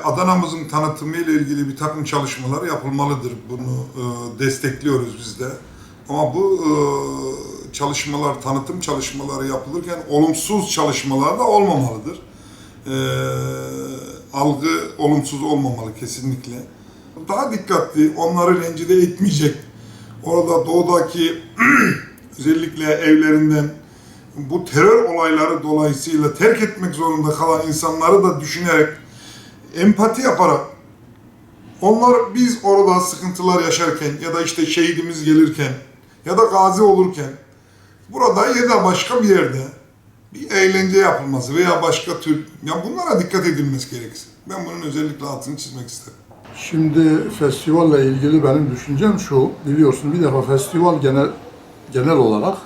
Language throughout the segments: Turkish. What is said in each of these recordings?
Adana'mızın tanıtımı ile ilgili bir takım çalışmalar yapılmalıdır. Bunu destekliyoruz biz de. Ama bu çalışmalar, tanıtım çalışmaları yapılırken olumsuz çalışmalar da olmamalıdır. Algı olumsuz olmamalı kesinlikle. Daha dikkatli, onları rencide etmeyecek. Orada doğudaki özellikle evlerinden bu terör olayları dolayısıyla terk etmek zorunda kalan insanları da düşünerek, empati yaparak, biz orada sıkıntılar yaşarken ya da işte şehidimiz gelirken ya da gazi olurken burada ya da başka bir yerde bir eğlence yapılması veya başka tür, bunlara dikkat edilmesi gerekir. Ben bunun özellikle altını çizmek isterim. Şimdi festivalle ilgili benim düşüncem şu, biliyorsun bir defa festival genel olarak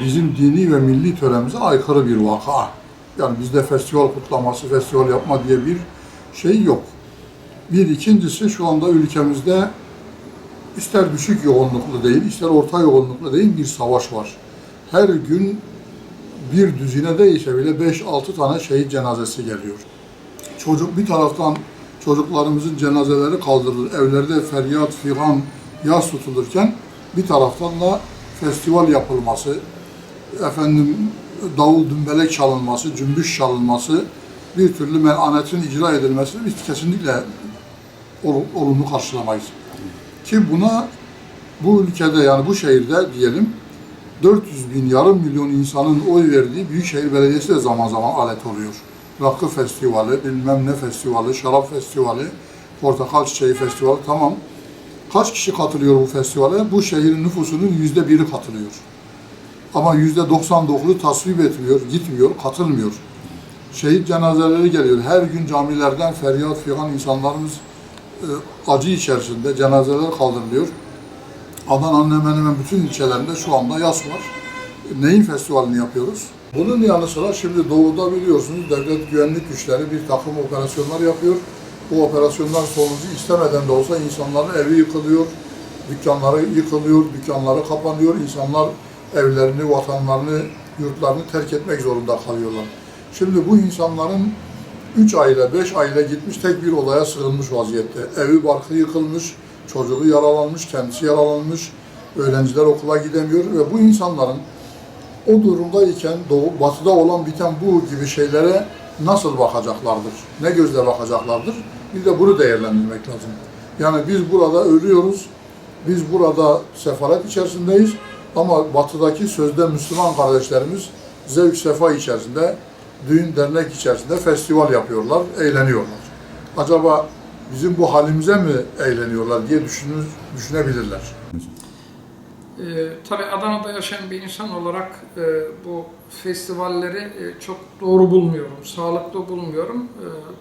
bizim dini ve milli törenimize aykırı bir vaka. Yani bizde festival kutlaması, festival yapma diye bir şey yok. İkincisi şu anda ülkemizde ister düşük yoğunluklu değil, ister orta yoğunluklu değil bir savaş var. Her gün bir düzine değilse bile 5-6 tane şehit cenazesi geliyor. Bir taraftan çocuklarımızın cenazeleri kaldırılır, evlerde feryat, figan, yas tutulurken bir taraftan da festival yapılması, davul dümbelek çalınması, cümbüş çalınması, bir türlü melanetin icra edilmesini biz kesinlikle olumlu karşılamayız. Ki buna bu ülkede yani bu şehirde diyelim 400 bin, yarım milyon insanın oy verdiği Büyükşehir Belediyesi de zaman zaman alet oluyor. Rakı festivali, bilmem ne festivali, şarap festivali, portakal çiçeği festivali, tamam. Kaç kişi katılıyor bu festivale? Bu şehrin nüfusunun %1'i katılıyor. Ama %99'u tasvip etmiyor, gitmiyor, katılmıyor. Şehit cenazeleri geliyor. Her gün camilerden feryat figan insanlarımız acı içerisinde cenazeler kaldırılıyor. Adana'nın hemen hemen bütün ilçelerinde şu anda yas var. Neyin festivalini yapıyoruz? Bunun yanı sıra şimdi doğuda biliyorsunuz devlet güvenlik güçleri bir takım operasyonlar yapıyor. Bu operasyonlar sonucu istemeden de olsa insanların evi yıkılıyor, dükkanları yıkılıyor, dükkanları kapanıyor. İnsanlar evlerini, vatanlarını, yurtlarını terk etmek zorunda kalıyorlar. Şimdi bu insanların 3 aile, 5 aile gitmiş tek bir odaya sığınmış vaziyette. Evi barkı yıkılmış, çocuğu yaralanmış, kendisi yaralanmış, öğrenciler okula gidemiyor ve bu insanların o durumdayken batıda olan biten bu gibi şeylere nasıl bakacaklardır, ne gözle bakacaklardır? Bir de bunu değerlendirmek lazım. Yani biz burada ölüyoruz, biz burada sefalet içerisindeyiz ama batıdaki sözde Müslüman kardeşlerimiz zevk sefa içerisinde, düğün dernek içerisinde festival yapıyorlar, eğleniyorlar. Acaba bizim bu halimize mi eğleniyorlar diye düşünebilirler. Tabii Adana'da yaşayan bir insan olarak bu festivalleri çok doğru bulmuyorum, sağlıklı bulmuyorum.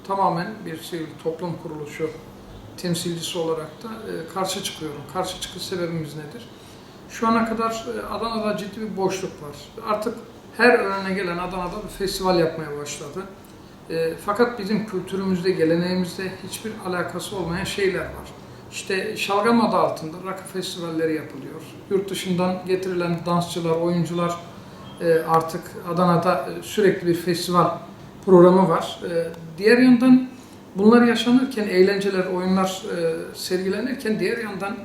Tamamen bir sivil toplum kuruluşu temsilcisi olarak da karşı çıkıyorum. Karşı çıkış sebebimiz nedir? Şu ana kadar Adana'da ciddi bir boşluk var. Artık her önüne gelen Adana'da bir festival yapmaya başladı. Fakat bizim kültürümüzde, geleneğimizde hiçbir alakası olmayan şeyler var. İşte şalgam adı altında rakı festivalleri yapılıyor. Yurt dışından getirilen dansçılar, oyuncular artık Adana'da sürekli bir festival programı var. Diğer yandan bunlar yaşanırken, eğlenceler, oyunlar sergilenirken diğer yandan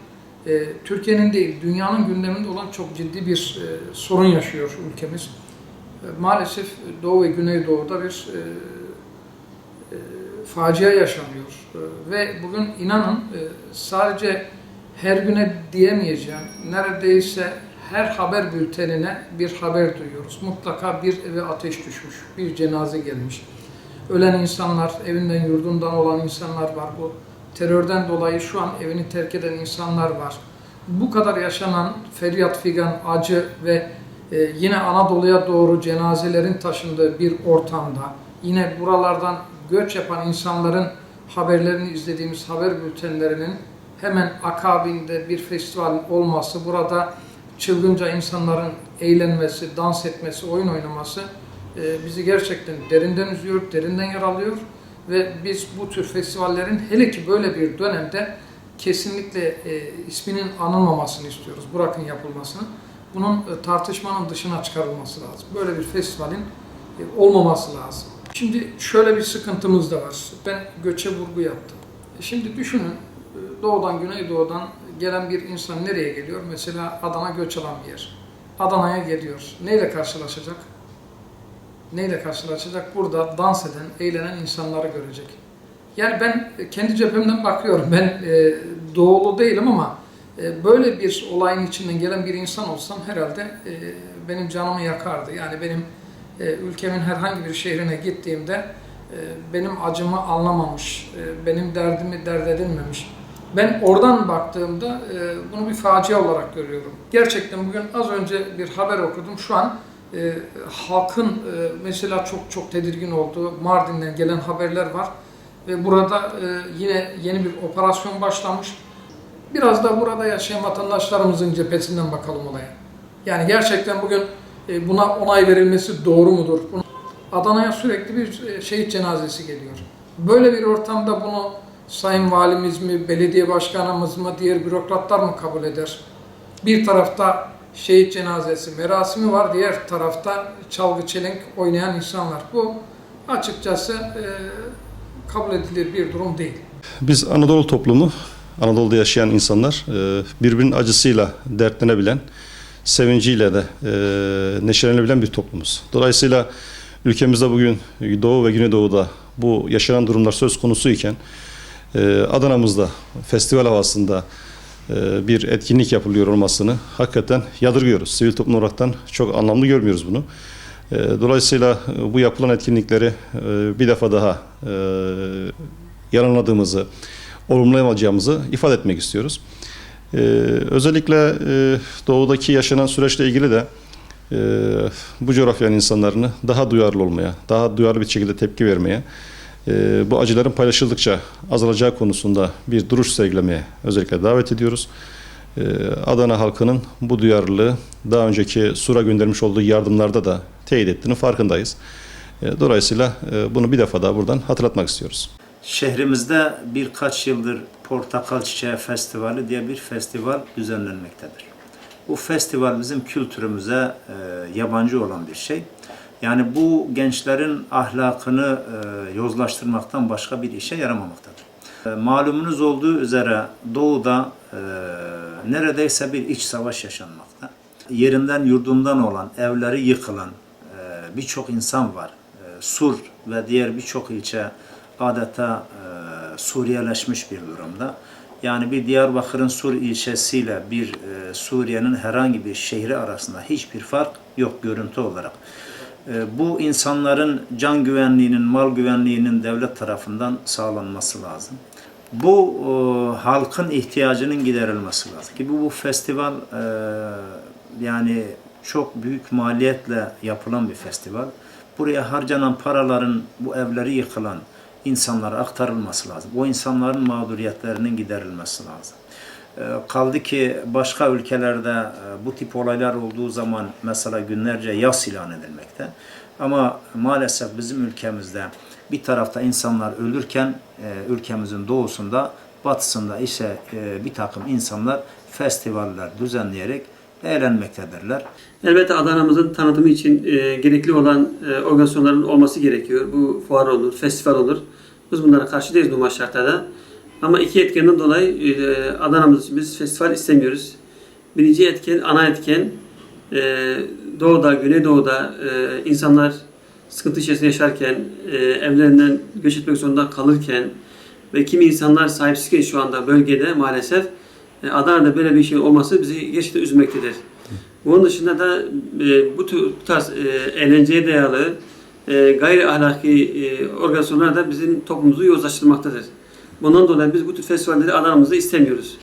Türkiye'nin değil, dünyanın gündeminde olan çok ciddi bir sorun yaşıyor ülkemiz. Maalesef Doğu ve Güneydoğu'da bir facia yaşanıyor. Ve bugün inanın sadece her güne diyemeyeceğim, neredeyse her haber bültenine bir haber duyuyoruz. Mutlaka bir eve ateş düşmüş, bir cenaze gelmiş. Ölen insanlar, evinden yurdundan olan insanlar var. Bu terörden dolayı şu an evini terk eden insanlar var. Bu kadar yaşanan feryat figan, acı ve yine Anadolu'ya doğru cenazelerin taşındığı bir ortamda, yine buralardan göç yapan insanların haberlerini izlediğimiz haber bültenlerinin hemen akabinde bir festival olması, burada çılgınca insanların eğlenmesi, dans etmesi, oyun oynaması bizi gerçekten derinden üzüyor, derinden yaralıyor ve biz bu tür festivallerin hele ki böyle bir dönemde kesinlikle isminin anılmamasını istiyoruz. Bırakın yapılmasını. Bunun tartışmanın dışına çıkarılması lazım. Böyle bir festivalin olmaması lazım. Şimdi şöyle bir sıkıntımız da var. Ben göçe vurgu yaptım. Şimdi düşünün, doğudan, güneydoğudan gelen bir insan nereye geliyor? Mesela Adana göç alan bir yer. Adana'ya geliyor. Neyle karşılaşacak? Neyle karşılaşacak? Burada dans eden, eğlenen insanları görecek. Yani ben kendi cephemden bakıyorum. Ben doğulu değilim ama böyle bir olayın içinden gelen bir insan olsam herhalde benim canımı yakardı. Yani benim ülkemin herhangi bir şehrine gittiğimde benim acımı anlamamış, benim derdimi dert edilmemiş. Ben oradan baktığımda bunu bir facia olarak görüyorum. Gerçekten bugün az önce bir haber okudum. Şu an halkın mesela çok tedirgin olduğu Mardin'den gelen haberler var. Ve burada yine yeni bir operasyon başlamış. Biraz da burada yaşayan vatandaşlarımızın cephesinden bakalım olaya. Yani gerçekten bugün buna onay verilmesi doğru mudur? Adana'ya sürekli bir şehit cenazesi geliyor. Böyle bir ortamda bunu Sayın Valimiz mi, belediye başkanımız mı, diğer bürokratlar mı kabul eder? Bir tarafta şehit cenazesi merasimi var, diğer tarafta çalgı çelenk oynayan insanlar. Bu açıkçası kabul edilir bir durum değil. Biz Anadolu toplumu, Anadolu'da yaşayan insanlar birbirinin acısıyla dertlenebilen, sevinciyle de neşelenebilen bir toplumuz. Dolayısıyla ülkemizde bugün Doğu ve Güneydoğu'da bu yaşanan durumlar söz konusu iken Adana'mızda festival havasında bir etkinlik yapılıyor olmasını hakikaten yadırgıyoruz. Sivil toplum olaraktan çok anlamlı görmüyoruz bunu. Dolayısıyla bu yapılan etkinlikleri bir defa daha yaranladığımızı, olumlayamayacağımızı ifade etmek istiyoruz. Özellikle doğudaki yaşanan süreçle ilgili de bu coğrafyanın insanlarını daha duyarlı olmaya, daha duyarlı bir şekilde tepki vermeye, bu acıların paylaşıldıkça azalacağı konusunda bir duruş sergilemeye özellikle davet ediyoruz. Adana halkının bu duyarlılığı daha önceki Sur'a göndermiş olduğu yardımlarda da teyit ettiğinin farkındayız. Dolayısıyla bunu bir defa daha buradan hatırlatmak istiyoruz. Şehrimizde birkaç yıldır Portakal Çiçeği Festivali diye bir festival düzenlenmektedir. Bu festival bizim kültürümüze yabancı olan bir şey. Yani bu gençlerin ahlakını yozlaştırmaktan başka bir işe yaramamaktadır. Malumunuz olduğu üzere Doğu'da neredeyse bir iç savaş yaşanmakta. Yerinden yurdundan olan, evleri yıkılan birçok insan var. Sur ve diğer birçok ilçe adeta Suriyeleşmiş bir durumda. Yani bir Diyarbakır'ın Sur ilçesiyle bir Suriye'nin herhangi bir şehri arasında hiçbir fark yok görüntü olarak. Bu insanların can güvenliğinin, mal güvenliğinin devlet tarafından sağlanması lazım. Bu halkın ihtiyacının giderilmesi lazım. Ki bu festival yani çok büyük maliyetle yapılan bir festival. Buraya harcanan paraların bu evleri yıkılan insanlara aktarılması lazım. O insanların mağduriyetlerinin giderilmesi lazım. Kaldı ki başka ülkelerde bu tip olaylar olduğu zaman mesela günlerce yas ilan edilmekte. Ama maalesef bizim ülkemizde bir tarafta insanlar ölürken ülkemizin doğusunda, batısında ise bir takım insanlar festivaller düzenleyerek eğlenmektedirler. Elbette Adana'mızın tanıtımı için gerekli olan organizasyonların olması gerekiyor. Bu fuar olur, festival olur. Biz bunlara karşı değiliz normal şartlarda. Ama iki etkenden dolayı Adana'mız için biz festival istemiyoruz. Birinci etken, ana etken Doğu'da, Güneydoğu'da insanlar sıkıntı içerisinde yaşarken, evlerinden göç etmek zorunda kalırken ve kimi insanlar sahipsizken şu anda bölgede maalesef Adana'da böyle bir şey olması bizi gerçekten üzmektedir. Bunun dışında da bu tarz eğlenceye dayalı gayri ahlaki organizasyonlar da bizim toplumumuzu yozlaştırmaktadır. Bundan dolayı biz bu tür festivalleri Adana'mızda istemiyoruz.